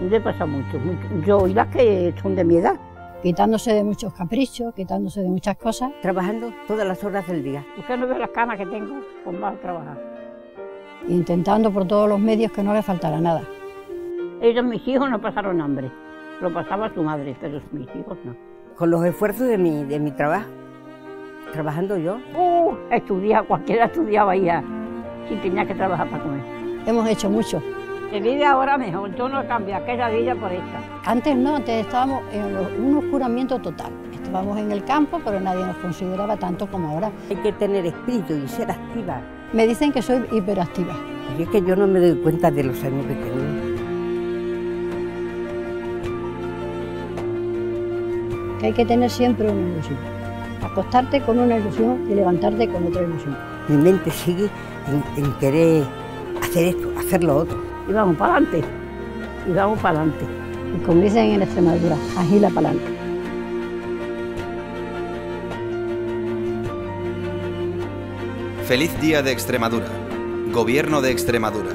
Yo he pasado mucho. Yo y las que son de mi edad. Quitándose de muchos caprichos, quitándose de muchas cosas. Trabajando todas las horas del día. Usted no ve las canas que tengo, pues más a trabajar. Intentando por todos los medios que no le faltara nada. Ellos, mis hijos, no pasaron hambre. Lo pasaba su madre, pero mis hijos no. Con los esfuerzos de mi trabajo, trabajando yo. Cualquiera estudiaba ya, si tenía que trabajar para comer. Hemos hecho mucho. Se vive ahora mejor, yo no cambio aquella vida por esta. Antes no, antes estábamos en un oscuramiento total. Estábamos en el campo, pero nadie nos consideraba tanto como ahora. Hay que tener espíritu y ser activa. Me dicen que soy hiperactiva. Y es que yo no me doy cuenta de los años que tengo. Que hay que tener siempre una ilusión. Acostarte con una ilusión y levantarte con otra ilusión. Mi mente sigue en querer hacer esto, hacer lo otro. Y vamos para adelante, y vamos para adelante. Y como dicen en Extremadura, agila para adelante. Feliz Día de Extremadura. Gobierno de Extremadura.